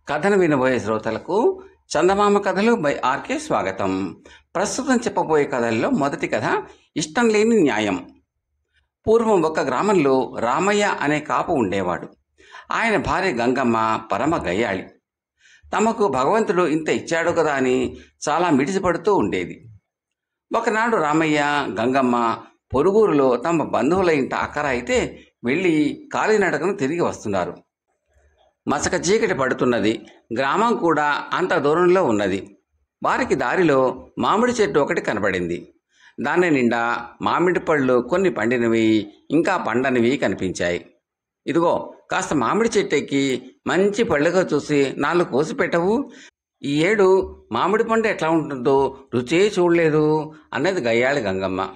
కథను వినబోయే శ్రోతలకు చందమామ కథలు బై ఆర్కే స్వాగతం. ప్రస్తుతం చెప్పబోయే కథల్లో మొదటి కథ ఇష్టం లేని న్యాయం. పూర్వం ఒక గ్రామంలో రామయ్య అనే కాపు ఉండేవాడు. ఆయన భార్య గంగమ్మ పరమ గయ్యాళి. తమకు భగవంతుడు ఇంత ఇచ్చాడు కదా అని చాలా మిడిసిపడుతూ ఉండేది. ఒకనాడు రామయ్య గంగమ్మ పొరుగురులో తమ బంధువుల ఇంట అక్కర అయితే వెళ్ళి కాలినడకను తిరిగి వస్తున్నారు. మసక చీకటి పడుతున్నది. గ్రామం కూడా అంత దూరంలో ఉన్నది. వారికి దారిలో మామిడి చెట్టు ఒకటి కనపడింది. దాని నిండా మామిడి పళ్ళు కొన్ని పండినవి, ఇంకా పండనివి కనిపించాయి. ఇదిగో కాస్త మామిడి చెట్టు ఎక్కి మంచి పళ్ళుగా చూసి 4 కోసి పెట్టవు. ఈ ఏడు మామిడి పండు ఎట్లా ఉంటుందో రుచే చూడలేదు అన్నది గయ్యాళి గంగమ్మ.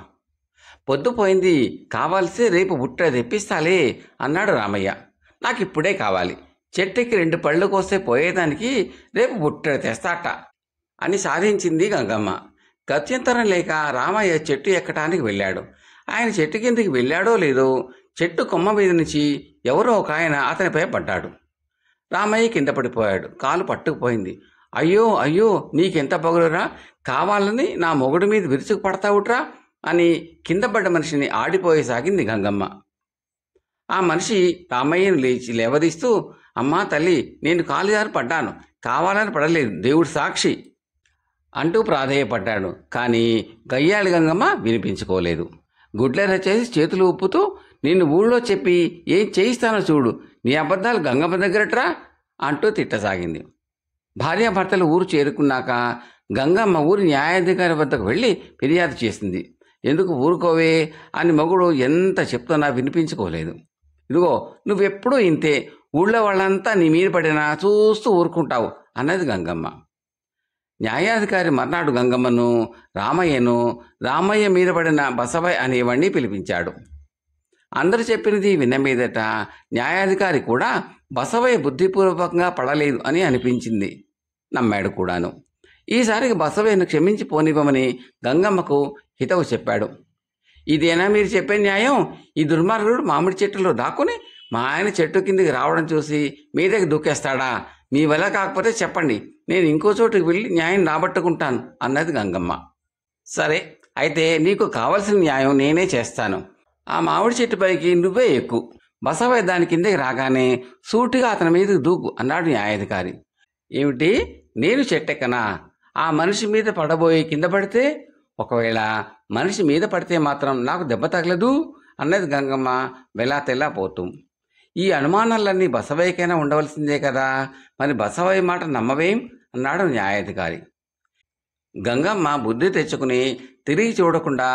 పొద్దుపోయింది, కావాల్సి రేపు బుట్ట తెప్పిస్తాలే అన్నాడు రామయ్య. నాకు ఇప్పుడే కావాలి. చెట్టుకి 2 పళ్ళు కోస్తే పోయేదానికి రేపు బుట్ట తెస్తాట అని సాధించింది గంగమ్మ. గత్యంతరం లేక రామయ్య చెట్టు ఎక్కటానికి వెళ్ళాడు. ఆయన చెట్టు కిందికి వెళ్ళాడో లేదో చెట్టు కొమ్మ మీద నుంచి ఎవరో ఒక ఆయన అతనిపై పడ్డాడు. రామయ్య కింద పడిపోయాడు. కాలు పట్టుకుపోయింది. అయ్యో అయ్యో, నీకెంత పొగరురా, కావాలని నా మొగుడి మీద విరుచుకు పడతావుట్రా అని కింద పడ్డ మనిషిని ఆడిపోయేసాగింది గంగమ్మ. ఆ మనిషి రామయ్యను లేవదీస్తూ, అమ్మా తల్లి, నేను కాలు జారి పడ్డాను, కావాలని పడలేదు, దేవుడు సాక్షి అంటూ ప్రాధేయపడ్డాడు. కానీ గయ్యాళి గంగమ్మ వినిపించుకోలేదు. గుడ్లెర చేసి చేతులు ఊపుతూ, నిన్ను ఊళ్ళో చెప్పి ఏం చేయిస్తానో చూడు, నీ అబద్ధాలు గంగమ్మ దగ్గరట్రా అంటూ తిట్టసాగింది. భార్యాభర్తలు ఊరు చేరుకున్నాక గంగమ్మ ఊరి న్యాయాధికారి వద్దకు వెళ్ళి ఫిర్యాదు చేసింది. ఎందుకు ఊరుకోవే అని మొగుడు ఎంత చెప్తున్నా వినిపించుకోలేదు. ఇదిగో నువ్వెప్పుడూ ఇంతే, ఊళ్ళో వాళ్ళంతా నీ మీద పడినా చూస్తూ ఊరుకుంటావు అన్నది గంగమ్మ. న్యాయాధికారి మర్నాడు గంగమ్మను, రామయ్యను, రామయ్య మీద పడిన బసవయ్య అనేవాడిని పిలిపించాడు. అందరూ చెప్పినది విన్న మీదట న్యాయాధికారి కూడా బసవయ్య బుద్ధిపూర్వకంగా పడలేదు అని అనిపించింది. నమ్మాడు కూడాను. ఈసారికి బసవయ్యను క్షమించి పోనివ్వమని గంగమ్మకు హితవు చెప్పాడు. ఇదేనా మీరు చెప్పే న్యాయం? ఈ దుర్మార్గుడు మామిడి చెట్టులో దాక్కుని మా ఆయన చెట్టు కిందికి రావడం చూసి మీదకి దూకేస్తాడా? మీ వల్ల కాకపోతే చెప్పండి, నేను ఇంకో చోటుకి వెళ్ళి న్యాయం రాబట్టుకుంటాను అన్నది గంగమ్మ. సరే అయితే నీకు కావలసిన న్యాయం నేనే చేస్తాను. ఆ మామిడి చెట్టుపైకి నువ్వే ఎక్కు. బసవయ్య దాని కిందకి రాగానే సూటిగా అతని మీదకి దూకు అన్నాడు న్యాయాధికారి. ఏమిటి, నేను చెట్టెక్కనా? ఆ మనిషి మీద పడబోయి కింద పడితే? ఒకవేళ మనిషి మీద పడితే మాత్రం నాకు దెబ్బ తగలదు అన్నది గంగమ్మ వెలా తెల్లా పోతూ. ఈ అనుమానాలన్నీ బసవయ్యకైనా ఉండవలసిందే కదా, మరి బసవయ్య మాట నమ్మవేం అన్నాడు న్యాయాధికారి. గంగమ్మ బుద్ధి తెచ్చుకుని తిరిగి చూడకుండా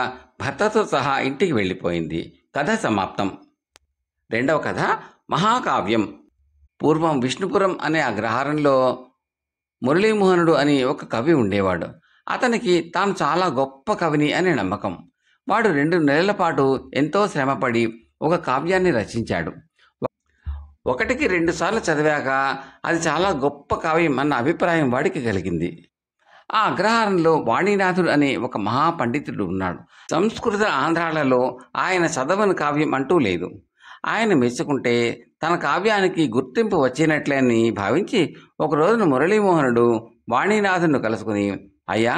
భర్తతో సహా ఇంటికి వెళ్ళిపోయింది. కథ సమాప్తం. రెండవ కథ మహాకావ్యం. పూర్వం విష్ణుపురం అనే అగ్రహారంలో మురళీమోహనుడు అని ఒక కవి ఉండేవాడు. అతనికి తాను చాలా గొప్ప కవిని అనే నమ్మకం. వాడు 2 నెలల పాటు ఎంతో శ్రమపడి ఒక కావ్యాన్ని రచించాడు. 1కి 2 సార్లు చదివాక అది చాలా గొప్ప కావ్యం అన్న అభిప్రాయం వాడికి కలిగింది. ఆ అగ్రహారంలో వాణీనాథుడు అనే ఒక మహాపండితుడు ఉన్నాడు. సంస్కృత ఆంధ్రాలలో ఆయన చదవని కావ్యం అంటూ లేదు. ఆయన మెచ్చుకుంటే తన కావ్యానికి గుర్తింపు వచ్చినట్లే అని భావించి ఒక రోజున మురళీమోహనుడు వాణీనాథుడిని కలుసుకుని, అయ్యా,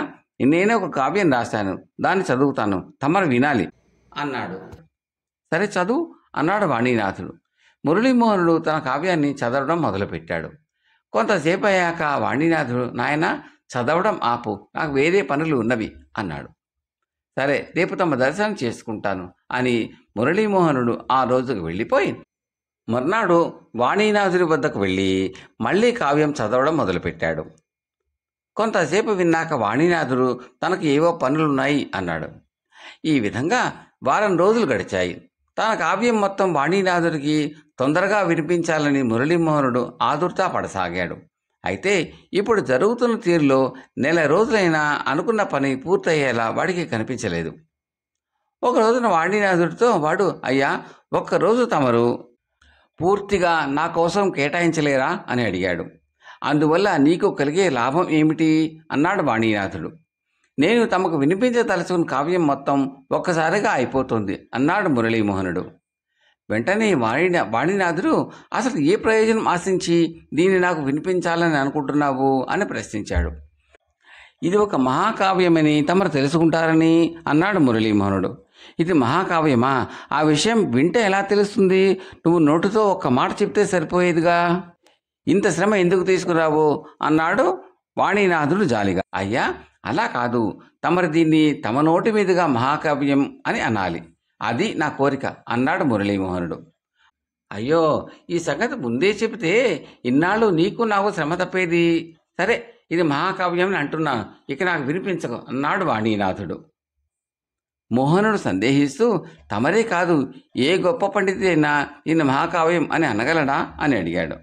నేనే ఒక కావ్యం రాశాను, దాన్ని చదువుతాను, తమరు వినాలి అన్నాడు. సరే చదువు అన్నాడు వాణీనాథుడు. మురళీమోహనుడు తన కావ్యాన్ని చదవడం మొదలుపెట్టాడు. కొంతసేపు అయ్యాక వాణీనాథుడు, నాయనా చదవడం ఆపు, నాకు వేరే పనులు ఉన్నవి అన్నాడు. సరే రేపు తమ దర్శనం చేసుకుంటాను అని మురళీమోహనుడు ఆ రోజుకు వెళ్ళిపోయి మర్నాడు వాణీనాథుడి వద్దకు వెళ్ళి మళ్ళీ కావ్యం చదవడం మొదలుపెట్టాడు. కొంతసేపు విన్నాక వాణీనాథుడు తనకు ఏవో పనులున్నాయి అన్నాడు. ఈ విధంగా వారం రోజులు గడిచాయి. తన కావ్యం మొత్తం వాణీనాథుడికి తొందరగా వినిపించాలని మురళీమోహనుడు ఆదుర్తా పడసాగాడు. అయితే ఇప్పుడు జరుగుతున్న తీరులో 1 నెల రోజులైనా అనుకున్న పని పూర్తయ్యేలా వాడికి కనిపించలేదు. ఒక రోజున వాణీనాథుడితో వాడు, అయ్యా, ఒక్కరోజు తమరు పూర్తిగా నా కోసం కేటాయించలేరా అని అడిగాడు. అందువల్ల నీకు కలిగే లాభం ఏమిటి అన్నాడు వాణీనాథుడు. నేను తమకు వినిపించదలుచుకున్న కావ్యం మొత్తం ఒక్కసారిగా అయిపోతుంది అన్నాడు మురళీమోహనుడు. వెంటనే వాణినాథుడు, అసలు ఏ ప్రయోజనం ఆశించి దీన్ని నాకు వినిపించాలని అనుకుంటున్నావు అని ప్రశ్నించాడు. ఇది ఒక మహాకావ్యమని తమరు తెలుసుకుంటారని అన్నాడు మురళీమోహనుడు. ఇది మహాకావ్యమా? ఆ విషయం వింటే ఎలా తెలుస్తుంది? నువ్వు నోటితో ఒక్క మాట చెప్తే సరిపోయేదిగా. ఇంత శ్రమ ఎందుకు తీసుకురావు అన్నాడు వాణీనాథుడు జాలిగా. అయ్యా, అలా కాదు, తమరు దీన్ని తమ నోటి మీదుగా మహాకావ్యం అని అనాలి. అది నా కోరిక అన్నాడు మురళీమోహనుడు. అయ్యో, ఈ సంగతి ముందే చెబితే ఇన్నాళ్ళు నీకు నాకు శ్రమ తప్పేది. సరే, ఇది మహాకావ్యం అని అంటున్నాను, ఇక నాకు వినిపించకు అన్నాడు వాణీనాథుడు. మోహనుడు సందేహిస్తూ, తమరే కాదు, ఏ గొప్ప పండితుడైనా దీన్ని మహాకావ్యం అని అనగలడా అని అడిగాడు.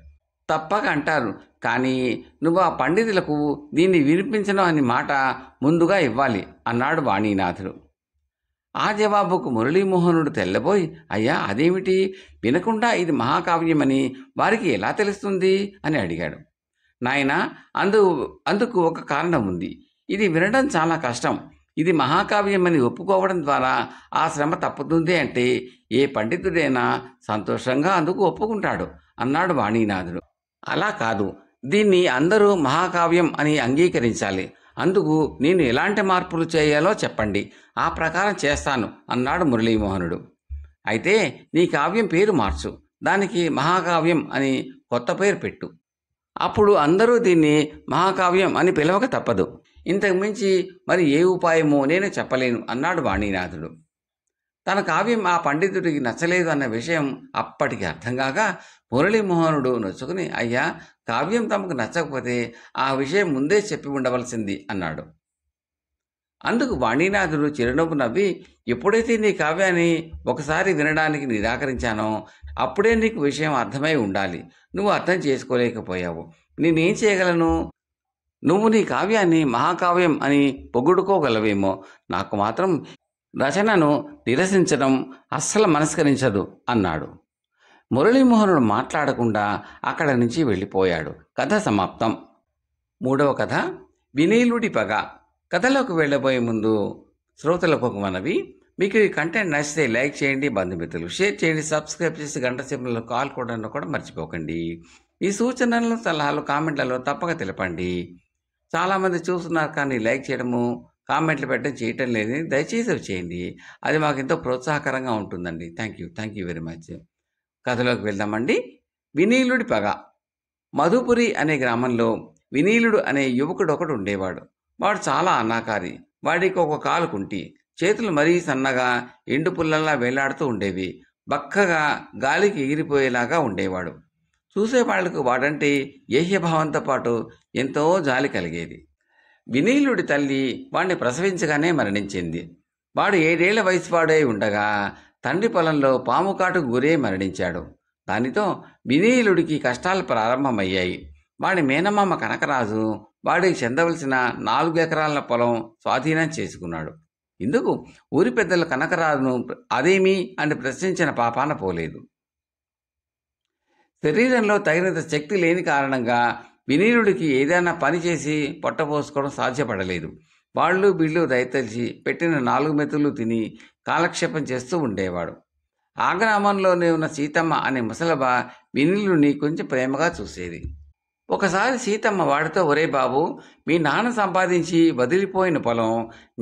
తప్పక అంటారు, కానీ నువ్వు ఆ పండితులకు దీన్ని వినిపించడం అని మాట ముందుగా ఇవ్వాలి అన్నాడు వాణీనాథుడు. ఆ జవాబుకు మురళీమోహనుడు తెల్లబోయి, అయ్యా, అదేమిటి? వినకుండా ఇది మహాకావ్యమని వారికి ఎలా తెలుస్తుంది అని అడిగాడు. నాయనా, అందుకు ఒక కారణం ఉంది. ఇది వినడం చాలా కష్టం. ఇది మహాకావ్యమని ఒప్పుకోవడం ద్వారా ఆ శ్రమ తప్పుతుంది అంటే ఏ పండితుడైనా సంతోషంగా అందుకు ఒప్పుకుంటాడు అన్నాడు వాణీనాథుడు. అలా కాదు, దీన్ని అందరూ మహాకావ్యం అని అంగీకరించాలి. అందుకు నేను ఎలాంటి మార్పులు చేయాలో చెప్పండి, ఆ ప్రకారం చేస్తాను అన్నాడు మురళీమోహనుడు. అయితే నీ కావ్యం పేరు మార్చు, దానికి మహాకావ్యం అని కొత్త పేరు పెట్టు. అప్పుడు అందరూ దీన్ని మహాకావ్యం అని పిలవక తప్పదు. ఇంతకు మించి మరి ఏ ఉపాయమో నేను చెప్పలేను అన్నాడు వాణీనాథుడు. తన కావ్యం ఆ పండితుడికి నచ్చలేదు అన్న విషయం అప్పటికి అర్థం కాక మురళీమోహనుడు నొచ్చుకుని, అయ్యా, కావ్యం తమకు నచ్చకపోతే ఆ విషయం ముందే చెప్పి ఉండవలసింది అన్నాడు. అందుకు వాణీనాథుడు చిరునవ్వు నవ్వి, ఎప్పుడైతే నీ కావ్యాన్ని ఒకసారి వినడానికి నిరాకరించానో అప్పుడే నీకు విషయం అర్థమై ఉండాలి. నువ్వు అర్థం చేసుకోలేకపోయావు. నేనేం చేయగలను? నువ్వు నీ కావ్యాన్ని మహాకావ్యం అని పొగుడుకోగలవేమో, నాకు మాత్రం రచనను నిరసించడం అస్సలు మనస్కరించదు అన్నాడు. మురళీమోహనుడు మాట్లాడకుండా అక్కడి నుంచి వెళ్ళిపోయాడు. కథ సమాప్తం. 3వ కథ, వినీలుడి పగ. కథలోకి వెళ్ళబోయే ముందు శ్రోతలకు ఒక మనవి. మీకు ఈ కంటెంట్ నచ్చితే లైక్ చేయండి, బంధుమిత్రులు షేర్ చేయండి, సబ్స్క్రైబ్ చేసి గంట సింబల్లో కాల్ కూడా మర్చిపోకండి. ఈ సూచనలు, సలహాలు కామెంట్లలో తప్పక తెలపండి. చాలామంది చూస్తున్నారు కానీ లైక్ చేయడము, కామెంట్లు పెట్టడం చేయటం లేదని దయచేసి అవి చేయండి. అది మాకు ఎంతో ప్రోత్సాహకరంగా ఉంటుందండి. Thank you very much. కథలోకి వెళ్దామండి. వినీలుడి పగ. మధుపురి అనే గ్రామంలో వినీలుడు అనే యువకుడు ఒకడు ఉండేవాడు. వాడు చాలా అనాకారి. వాడికి ఒక కాలు కుంటి, చేతులు మరీ సన్నగా ఎండు పుల్లల్లా వేలాడుతూ ఉండేవి. బక్కగా గాలికి ఎగిరిపోయేలాగా ఉండేవాడు. చూసేవాళ్లకు వాడంటే ఏహ్యభావంతో పాటు ఎంతో జాలి కలిగేది. వినీలుడి తల్లి వాడిని ప్రసవించగానే మరణించింది. వాడు 7 ఏళ్ల వయసు వాడై ఉండగా తండ్రి పొలంలో పాము కాటుకు గురై మరణించాడు. దానితో వినీలుడికి కష్టాలు ప్రారంభమయ్యాయి. వాడి మేనమామ కనకరాజు వాడికి చెందవలసిన 4 ఎకరాల పొలం స్వాధీనం చేసుకున్నాడు. ఇందుకు ఊరి పెద్దలు కనకరాజును అదేమి అని ప్రశ్నించిన పాపాన పోలేదు. శరీరంలో తగినంత శక్తి లేని కారణంగా వినీలుడికి ఏదైనా పని చేసి పొట్టపోసుకోవడం సాధ్యపడలేదు. వాళ్ళు బిళ్ళు దయతలిచి పెట్టిన 4 మెతులు తిని కాలక్షేపం చేస్తూ ఉండేవాడు. ఆ గ్రామంలోనే ఉన్న సీతమ్మ అనే ముసలబ వినీలుడిని కొంచెం ప్రేమగా చూసేది. ఒకసారి సీతమ్మ వాడితో, ఒరే బాబు, మీ నాన్న సంపాదించి వదిలిపోయిన పొలం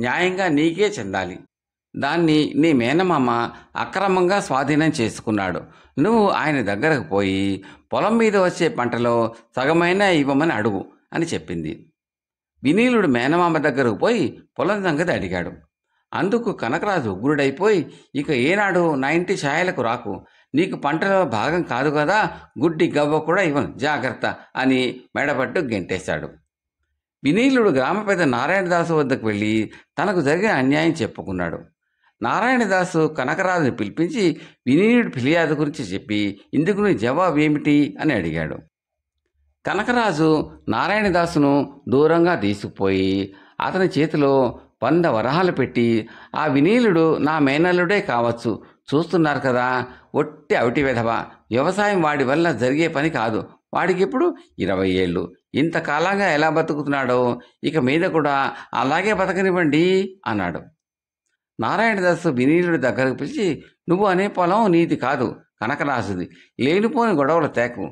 న్యాయంగా నీకే చెందాలి. దాన్ని నీ మేనమామ అక్రమంగా స్వాధీనం చేసుకున్నాడు. నువ్వు ఆయన దగ్గరకు పోయి పొలం మీద వచ్చే పంటలో సగమైనా ఇవ్వమని అడుగు అని చెప్పింది. వినీలుడు మేనమామ దగ్గరకు పోయి పొలం సంగతి అడిగాడు. అందుకు కనకరాజు ఉగ్రుడైపోయి, ఇక ఏనాడు నా ఇంటి ఛాయలకు రాకు, నీకు పంటలో భాగం కాదు కదా, గుడ్డి గవ్వ కూడా ఇవ్వను, జాగ్రత్త అని మెడపట్టు గెంటేశాడు. వినీలుడు గ్రామ పెద్ద నారాయణదాసు వద్దకు వెళ్ళి తనకు జరిగిన అన్యాయం చెప్పుకున్నాడు. నారాయణదాసు కనకరాజుని పిలిపించి వినీలుడి ఫిర్యాదు గురించి చెప్పి, ఇందుకు నీ జవాబు ఏమిటి అని అడిగాడు. కనకరాజు నారాయణదాసును దూరంగా తీసుకుపోయి అతని చేతిలో 100 వరహాలు పెట్టి, ఆ వినీలుడు నా మేనల్లుడే కావచ్చు, చూస్తున్నారు కదా, ఒట్టి అవిటి వెధవ, వ్యవసాయం వాడి వల్ల జరిగే పని కాదు, వాడికి ఇప్పుడు 20 ఏళ్ళు, ఇంతకాలంగా ఎలా బతుకుతున్నాడో ఇక మీద కూడా అలాగే బతకనివ్వండి అన్నాడు. నారాయణదాసు వినీలుడి దగ్గరకు పిలిచి, నువ్వు అనే పొలం నీది కాదు, కనకరాజుది. లేనిపోని గొడవలు తేకు.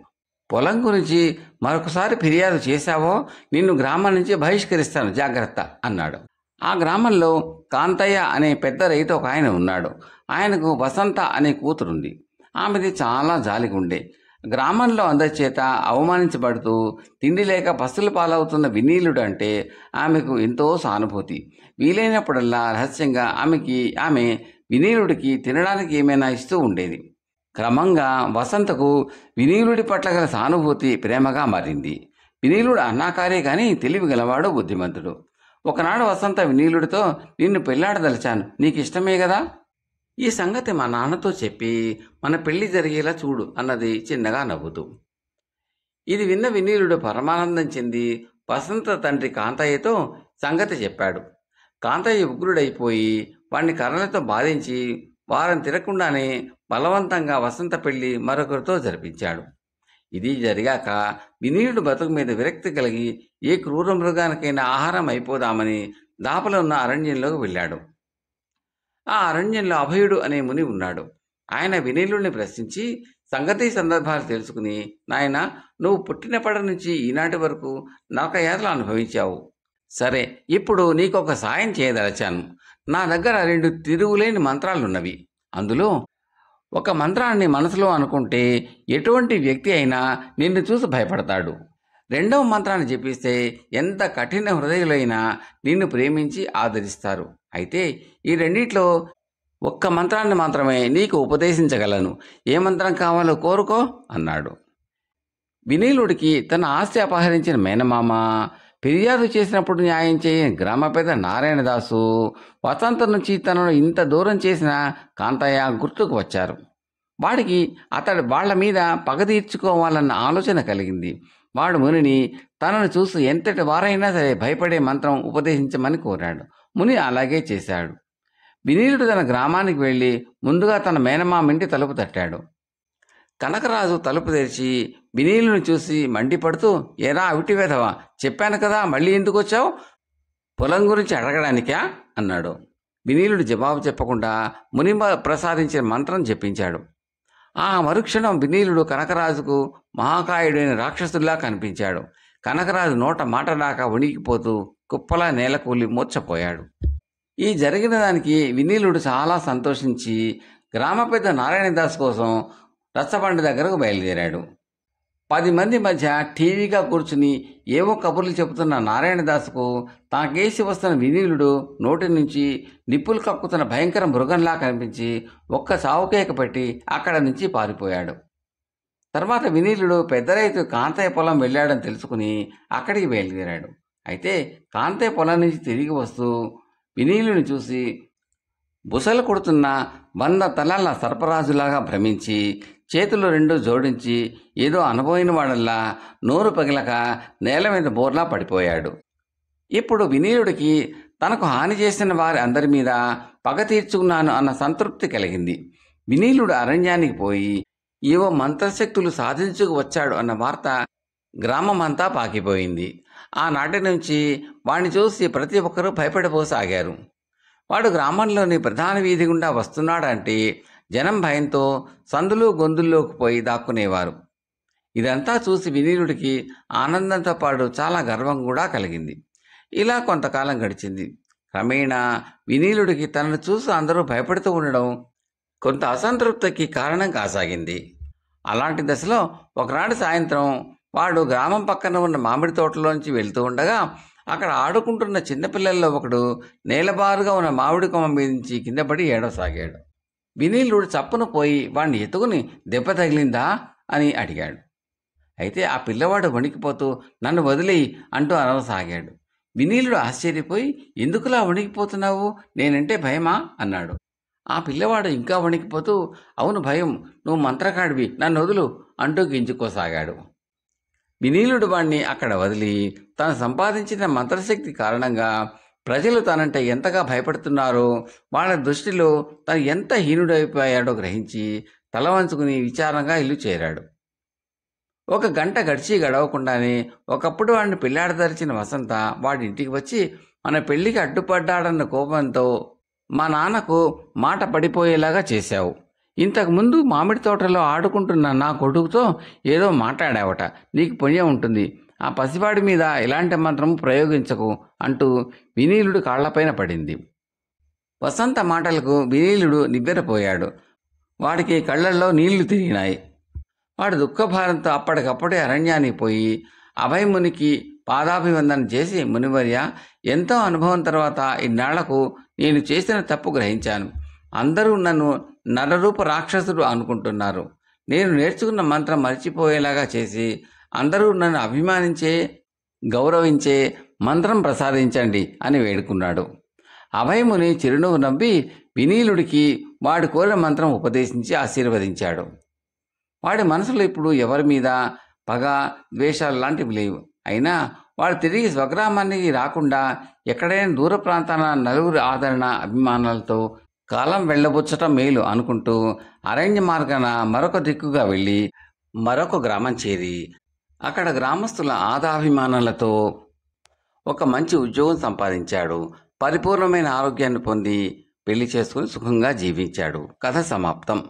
పొలం గురించి మరొకసారి ఫిర్యాదు చేశావో నిన్ను గ్రామం నుంచి బహిష్కరిస్తాను, జాగ్రత్త అన్నాడు. ఆ గ్రామంలో కాంతయ్య అనే పెద్ద రైతు ఒక ఆయన ఉన్నాడు. ఆయనకు వసంత అనే కూతురుంది. ఆమెది చాలా జాలిగుండే. గ్రామంలో అందరి చేత అవమానించబడుతూ తిండి లేక పస్తుల పాలవుతున్న వినీలుడు అంటే ఆమెకు ఎంతో సానుభూతి. వీలైనప్పుడల్లా రహస్యంగా ఆమె వినీలుడికి తినడానికి ఏమైనా ఇస్తూ ఉండేది. క్రమంగా వసంతకు వినీలుడి పట్ల గల సానుభూతి ప్రేమగా మారింది. వినీలుడు అన్నాకారే కానీ తెలివి గలవాడు, బుద్ధిమంతుడు. ఒకనాడు వసంత వినీలుడితో, నిన్ను పెళ్లాడదలిచాను, నీకు ఇష్టమే కదా, ఈ సంగతి మా నాన్నతో చెప్పి మన పెళ్లి జరిగేలా చూడు అన్నది చిన్నగా నవ్వుతూ. ఇది విన్న వినీలుడు పరమానందం చెంది వసంత తండ్రి కాంతయ్యతో సంగతి చెప్పాడు. కాంతయ్య ఉగ్రుడైపోయి వాణ్ణి కర్రలతో బాధించి వారం తిరగకుండానే బలవంతంగా వసంత పెళ్లి మరొకరితో జరిపించాడు. ఇది జరిగాక వినీలుడు బతుకు మీద విరక్తి కలిగి ఏ క్రూర మృగానికైనా ఆహారం అయిపోదామని దాపలో ఉన్న అరణ్యంలోకి వెళ్ళాడు. ఆ అరణ్యంలో అభయుడు అనే ముని ఉన్నాడు. ఆయన వినీలుడిని ప్రశ్నించి సంగతి సందర్భాలు తెలుసుకుని, నాయన, నువ్వు పుట్టినప్పటి నుంచి ఈనాటి వరకు నరకయాతలు అనుభవించావు. సరే, ఇప్పుడు నీకొక సాయం చేయదలచాను. నా దగ్గర 2 తిరుగులేని మంత్రాలున్నవి. అందులో ఒక మంత్రాన్ని మనసులో అనుకుంటే ఎటువంటి వ్యక్తి అయినా నిన్ను చూసి భయపడతాడు. 2వ మంత్రాన్ని జపిస్తే ఎంత కఠిన హృదయులైనా నిన్ను ప్రేమించి ఆదరిస్తారు. అయితే ఈ రెండిట్లో ఒక్క మంత్రాన్ని మాత్రమే నీకు ఉపదేశించగలను. ఏ మంత్రం కావాలో కోరుకో అన్నాడు. వినీలుడికి తన ఆస్తి అపహరించిన మేనమామ, ఫిర్యాదు చేసినప్పుడు న్యాయం చేయని గ్రామ పెద్ద నారాయణదాసు, వసంత నుంచి తనను ఇంత దూరం చేసిన కాంతయ్య గుర్తుకు వచ్చారు. వాడికి వాళ్ల మీద పగ తీర్చుకోవాలన్న ఆలోచన కలిగింది. వాడు మునిని తనను చూసి ఎంతటి వారైనా సరే భయపడే మంత్రం ఉపదేశించమని కోరాడు. ముని అలాగే చేశాడు. వినీలుడు తన గ్రామానికి వెళ్ళి ముందుగా తన మేనమామ ఇంటి తలుపు తట్టాడు. కనకరాజు తలుపు తెరిచి వినీలుని చూసి మండిపడుతూ, ఏరా అవిటి వెధవా, చెప్పాను కదా, మళ్ళీ ఎందుకు వచ్చావు? పొలం గురించి అడగడానికా అన్నాడు. వినీలుడు జవాబు చెప్పకుండా ముని ప్రసాదించిన మంత్రం జపించాడు. ఆ మరుక్షణం వినీలుడు కనకరాజుకు మహాకాయుడైన రాక్షసుల్లా కనిపించాడు. కనకరాజు నోట మాట రాక వణికిపోతూ కుప్పలా నేలకూలి మూర్ఛపోయాడు. ఈ జరిగిన దానికి వినీలుడు చాలా సంతోషించి గ్రామ పెద్ద నారాయణదాస్ కోసం రచ్చబండి దగ్గరకు బయలుదేరాడు. 10 మంది మధ్య టీవీగా కూర్చుని ఏవో కబుర్లు చెబుతున్న నారాయణదాసుకు తనకేసి వస్తున్న వినీలుడు నోటి నుంచి నిప్పులు కక్కుతున్న భయంకర మృగంలా కనిపించి ఒక్క చావుకేక పెట్టి అక్కడ నుంచి పారిపోయాడు. తర్వాత వినీలుడు పెద్ద రైతు కాంతయ్య పొలం వెళ్ళాడని తెలుసుకుని అక్కడికి బయలుదేరాడు. అయితే కాంతయ్య పొలం నుంచి తిరిగి వస్తూ వినీలుని చూసి బుసలు కొడుతున్న 100 తలల సర్పరాజులాగా భ్రమించి చేతులు 2 జోడించి ఏదో అనబోయిన వాడల్లా నోరు పగిలక నేల మీద బోర్లా పడిపోయాడు. ఇప్పుడు వినీలుడికి తనకు హాని చేసిన వారి అందరి మీద పగ తీర్చుకున్నాను అన్న సంతృప్తి కలిగింది. వినీలుడు అరణ్యానికి పోయి ఏవో మంత్రశక్తులు సాధించుకు వచ్చాడు అన్న వార్త గ్రామమంతా పాకిపోయింది. ఆనాటి నుంచి వాణ్ణి చూసి ప్రతి ఒక్కరూ భయపడిపోసాగారు. వాడు గ్రామంలోని ప్రధాన వీధి గుండా వస్తున్నాడంటే జనం భయంతో సందులు గొంతుల్లోకి పోయి దాక్కునేవారు. ఇదంతా చూసి వినీలుడికి ఆనందంతో పాటు చాలా గర్వం కూడా కలిగింది. ఇలా కొంతకాలం గడిచింది. క్రమేణా వినీలుడికి తనను చూసి అందరూ భయపడుతూ ఉండడం కొంత అసంతృప్తికి కారణం కాసాగింది. అలాంటి దశలో ఒకనాడు సాయంత్రం వాడు గ్రామం పక్కన ఉన్న మామిడి తోటలోంచి వెళ్తూ ఉండగా అక్కడ ఆడుకుంటున్న చిన్నపిల్లల్లో ఒకడు నేలబారుగా ఉన్న మామిడి కొమ్మ మీద నుంచి కింద పడి ఏడవసాగాడు. వినీలుడు చప్పున పోయి వాడిని ఎత్తుకుని దెబ్బ తగిలిందా అని అడిగాడు. అయితే ఆ పిల్లవాడు వణికిపోతూ నన్ను వదిలేయి అంటూ అనవసాగాడు. వినీలుడు ఆశ్చర్యపోయి, ఎందుకులా వణికిపోతున్నావు, నేనంటే భయమా అన్నాడు. ఆ పిల్లవాడు ఇంకా వణికిపోతూ, అవును భయం, నువ్వు మంత్రకాడివి, నన్ను వదులు అంటూ గింజుకోసాగాడు. వినీలుడు వాణ్ణి అక్కడ వదిలి తాను సంపాదించిన మంత్రశక్తి కారణంగా ప్రజలు తనంటే ఎంతగా భయపడుతున్నారో, వాళ్ళ దృష్టిలో తను ఎంత హీనుడైపోయాడో గ్రహించి తల వంచుకుని విచారంగా ఇల్లు చేరాడు. 1 గంట గడవకుండానే ఒకప్పుడు వాడిని పెళ్లాడదరిచిన వసంత వాడి ఇంటికి వచ్చి మన పెళ్లికి అడ్డుపడ్డాడన్న కోపంతో మా నాన్నకు మాట పడిపోయేలాగా చేశావు, ఇంతకుముందు మామిడి తోటలో ఆడుకుంటున్న నా కొడుకుతో ఏదో మాట్లాడావట, నీకు పుణ్యం ఉంటుంది, ఆ పసివాడి మీద ఎలాంటి మంత్రము ప్రయోగించకు అంటూ వినీలుడు కాళ్లపైన పడింది. వసంత మాటలకు వినీలుడు నివ్వెరపోయాడు. వాడికి కళ్ళల్లో నీళ్లు తిరిగినాయి. వాడు దుఃఖభారంతో అప్పటికప్పుడే అరణ్యానికి పోయి అభయమునికి పాదాభివందన చేసి, మునివర్య, ఎంతో అనుభవం తర్వాత ఇన్నాళ్లకు నేను చేసిన తప్పు గ్రహించాను. అందరూ నన్ను నరరూప రాక్షసుడు అనుకుంటున్నారు. నేను నేర్చుకున్న మంత్రం మర్చిపోయేలాగా చేసి అందరూ నన్ను అభిమానించే, గౌరవించే మంత్రం ప్రసాదించండి అని వేడుకున్నాడు. అభయముని చిరునవ్వు నవ్వి వినీలుడికి వాడి కోరిన మంత్రం ఉపదేశించి ఆశీర్వదించాడు. వాడి మనసులో ఇప్పుడు ఎవరి మీద పగ, ద్వేషాలు లాంటివి లేవు. అయినా వాడు తిరిగి స్వగ్రామానికి రాకుండా ఎక్కడైనా దూర ప్రాంతాన నలుగురి ఆదరణ, అభిమానాలతో కాలం వెళ్ళబుచ్చటం మేలు అనుకుంటూ అరణ్య మార్గాన మరొక దిక్కుగా వెళ్ళి మరొక గ్రామం చేరి అక్కడ గ్రామస్తుల ఆదాభిమానాలతో ఒక మంచి ఉద్యోగం సంపాదించాడు. పరిపూర్ణమైన ఆరోగ్యాన్ని పొంది పెళ్లి చేసుకుని సుఖంగా జీవించాడు. కథ సమాప్తం.